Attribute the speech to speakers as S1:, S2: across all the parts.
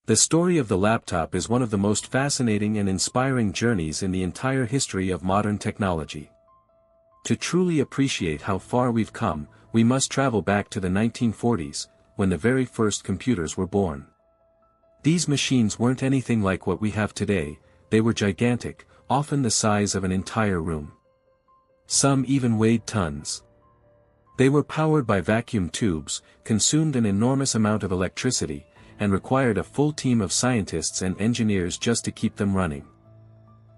S1: The story of the laptop is one of the most fascinating and inspiring journeys in the entire history of modern technology. To truly appreciate how far we've come, we must travel back to the 1940s, when the very first computers were born. These machines weren't anything like what we have today, they were gigantic, often the size of an entire room. Some even weighed tons. They were powered by vacuum tubes, consumed an enormous amount of electricity, and required a full team of scientists and engineers just to keep them running.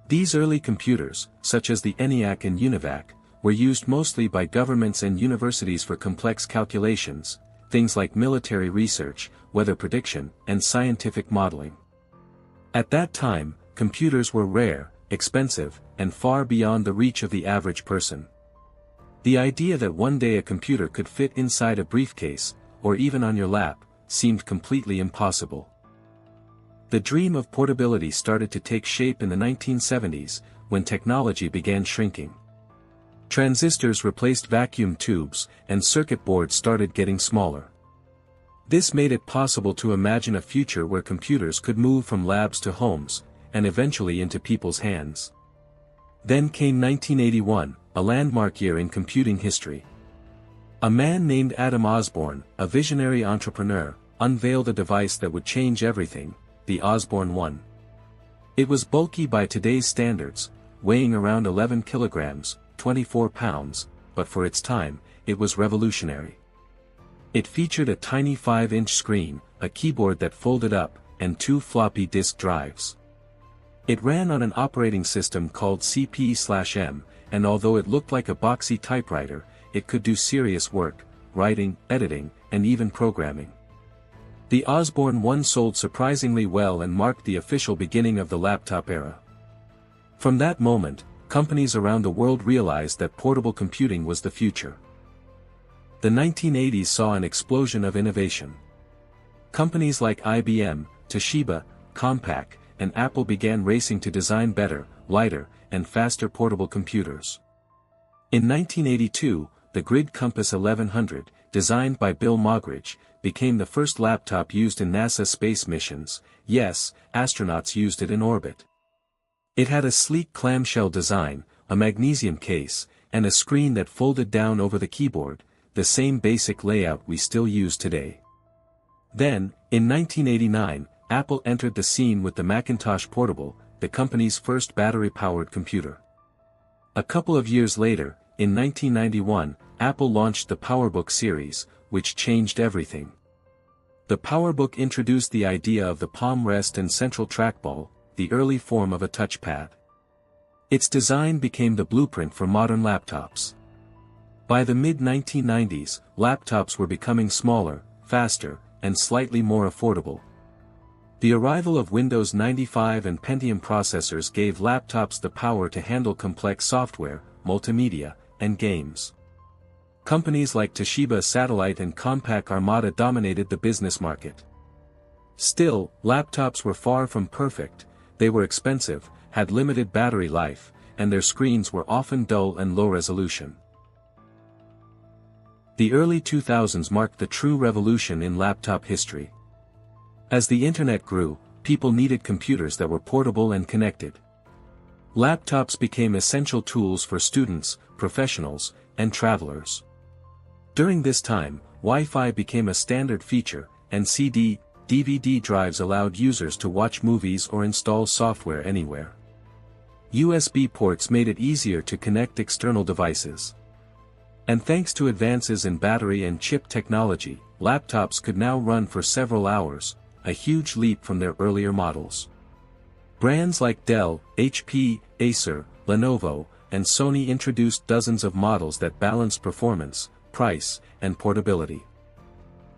S1: These early computers, such as the ENIAC and UNIVAC, were used mostly by governments and universities for complex calculations, things like military research, weather prediction, and scientific modeling. At that time, computers were rare, expensive, and far beyond the reach of the average person. The idea that one day a computer could fit inside a briefcase, or even on your lap, seemed completely impossible. The dream of portability started to take shape in the 1970s, when technology began shrinking. Transistors replaced vacuum tubes, and circuit boards started getting smaller. This made it possible to imagine a future where computers could move from labs to homes, and eventually into people's hands. Then came 1981, a landmark year in computing history. A man named Osborne, a visionary entrepreneur, unveiled a device that would change everything, the Osborne 1. It was bulky by today's standards, weighing around 11 kilograms, 24 pounds, but for its time, it was revolutionary. It featured a tiny 5-inch screen, a keyboard that folded up, and 2 floppy disk drives. It ran on an operating system called CP/M, and although it looked like a boxy typewriter, it could do serious work, writing, editing, and even programming. The Osborne 1 sold surprisingly well and marked the official beginning of the laptop era. From that moment, companies around the world realized that portable computing was the future. The 1980s saw an explosion of innovation. Companies like IBM, Toshiba, Compaq, and Apple began racing to design better, lighter, and faster portable computers. In 1982, the Grid Compass 1100, designed by Bill Moggridge, became the first laptop used in NASA space missions. Yes, astronauts used it in orbit. It had a sleek clamshell design, a magnesium case, and a screen that folded down over the keyboard, the same basic layout we still use today. Then, in 1989, Apple entered the scene with the Macintosh Portable, the company's first battery-powered computer. A couple of years later, in 1991, Apple launched the PowerBook series, which changed everything. The PowerBook introduced the idea of the palm rest and central trackball, the early form of a touchpad. Its design became the blueprint for modern laptops. By the mid-1990s, laptops were becoming smaller, faster, and slightly more affordable. The arrival of Windows 95 and Pentium processors gave laptops the power to handle complex software, multimedia, and games. Companies like Toshiba Satellite and Compaq Armada dominated the business market. Still, laptops were far from perfect, they were expensive, had limited battery life, and their screens were often dull and low resolution. The early 2000s marked the true revolution in laptop history. As the internet grew, people needed computers that were portable and connected. Laptops became essential tools for students, professionals, and travelers. During this time, Wi-Fi became a standard feature, and CD, DVD drives allowed users to watch movies or install software anywhere. USB ports made it easier to connect external devices. And thanks to advances in battery and chip technology, laptops could now run for several hours, a huge leap from their earlier models. Brands like Dell, HP, Acer, Lenovo, and Sony introduced dozens of models that balanced performance, price, and portability.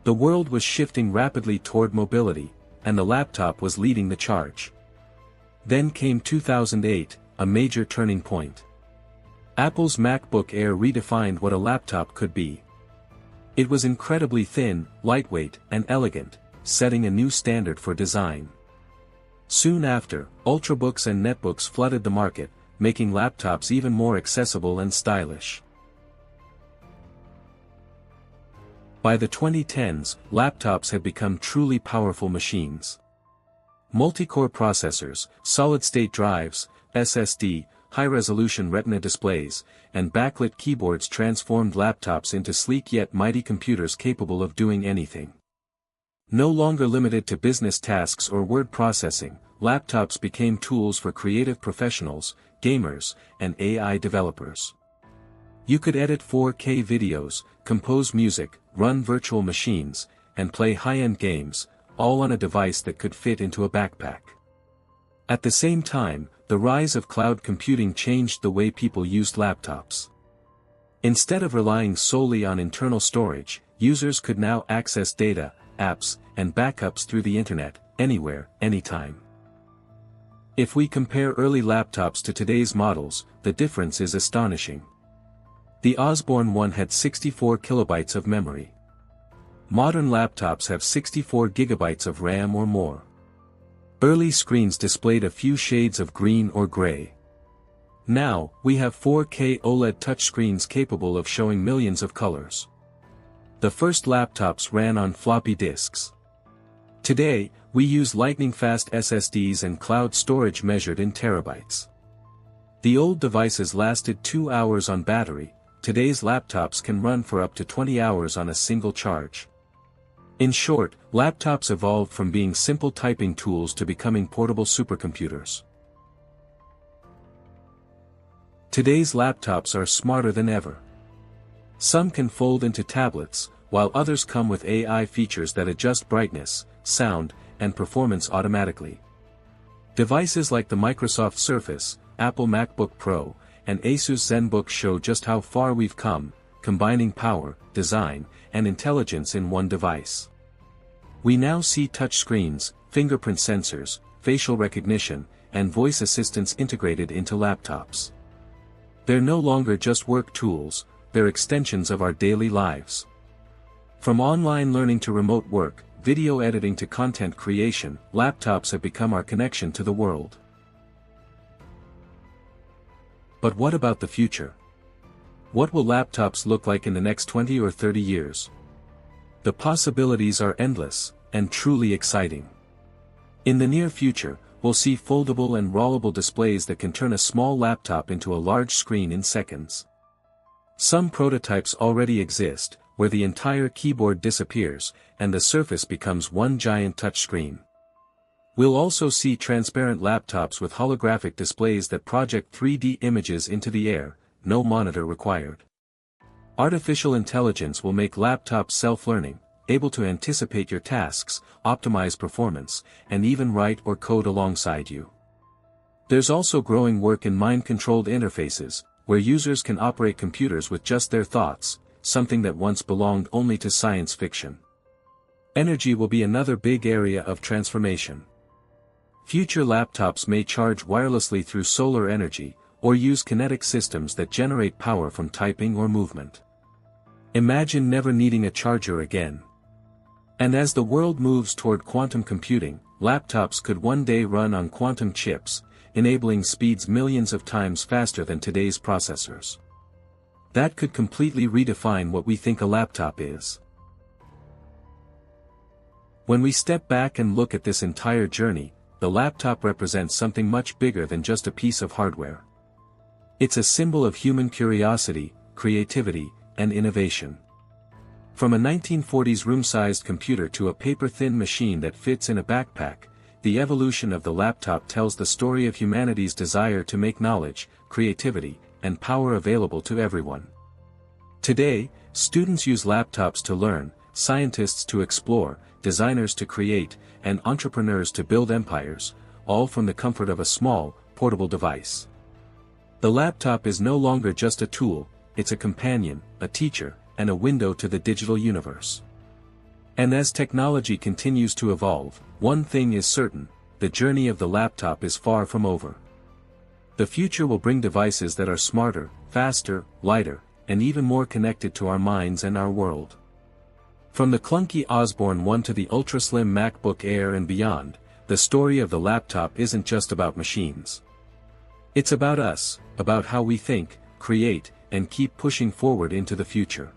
S1: The world was shifting rapidly toward mobility, and the laptop was leading the charge. Then came 2008, a major turning point. Apple's MacBook Air redefined what a laptop could be. It was incredibly thin, lightweight, and elegant, setting a new standard for design. Soon after, ultrabooks and netbooks flooded the market, making laptops even more accessible and stylish. By the 2010s, laptops had become truly powerful machines. Multi-core processors, solid-state drives, SSD, high-resolution retina displays, and backlit keyboards transformed laptops into sleek yet mighty computers capable of doing anything. No longer limited to business tasks or word processing, laptops became tools for creative professionals, gamers, and AI developers. You could edit 4K videos, compose music, run virtual machines, and play high-end games, all on a device that could fit into a backpack. At the same time, the rise of cloud computing changed the way people used laptops. Instead of relying solely on internal storage, users could now access data, apps, and backups through the internet, anywhere, anytime. If we compare early laptops to today's models, the difference is astonishing. The Osborne one had 64 kilobytes of memory. Modern laptops have 64 gigabytes of RAM or more. Early screens displayed a few shades of green or gray. Now, we have 4K OLED touchscreens capable of showing millions of colors. The first laptops ran on floppy disks. Today, we use lightning-fast SSDs and cloud storage measured in terabytes. The old devices lasted 2 hours on battery. Today's laptops can run for up to 20 hours on a single charge. In short, laptops evolved from being simple typing tools to becoming portable supercomputers. Today's laptops are smarter than ever. Some can fold into tablets, while others come with AI features that adjust brightness, sound, and performance automatically. Devices like the Microsoft Surface, Apple MacBook Pro, and Asus ZenBook show just how far we've come, combining power, design, and intelligence in one device. We now see touchscreens, fingerprint sensors, facial recognition, and voice assistants integrated into laptops. They're no longer just work tools, they're extensions of our daily lives. From online learning to remote work, video editing to content creation, laptops have become our connection to the world. But what about the future? What will laptops look like in the next 20 or 30 years? The possibilities are endless, and truly exciting. In the near future, we'll see foldable and rollable displays that can turn a small laptop into a large screen in seconds. Some prototypes already exist, where the entire keyboard disappears, and the surface becomes one giant touchscreen. We'll also see transparent laptops with holographic displays that project 3D images into the air, no monitor required. Artificial intelligence will make laptops self-learning, able to anticipate your tasks, optimize performance, and even write or code alongside you. There's also growing work in mind-controlled interfaces, where users can operate computers with just their thoughts, something that once belonged only to science fiction. Energy will be another big area of transformation. Future laptops may charge wirelessly through solar energy, or use kinetic systems that generate power from typing or movement. Imagine never needing a charger again. And as the world moves toward quantum computing, laptops could one day run on quantum chips, enabling speeds millions of times faster than today's processors. That could completely redefine what we think a laptop is. When we step back and look at this entire journey, the laptop represents something much bigger than just a piece of hardware. It's a symbol of human curiosity, creativity, and innovation. From a 1940s room-sized computer to a paper-thin machine that fits in a backpack, the evolution of the laptop tells the story of humanity's desire to make knowledge, creativity, and power available to everyone. Today, students use laptops to learn, scientists to explore, designers to create, and entrepreneurs to build empires, all from the comfort of a small, portable device. The laptop is no longer just a tool, it's a companion, a teacher, and a window to the digital universe. And as technology continues to evolve, one thing is certain, the journey of the laptop is far from over. The future will bring devices that are smarter, faster, lighter, and even more connected to our minds and our world. From the clunky Osborne 1 to the ultra-slim MacBook Air and beyond, the story of the laptop isn't just about machines. It's about us, about how we think, create, and keep pushing forward into the future.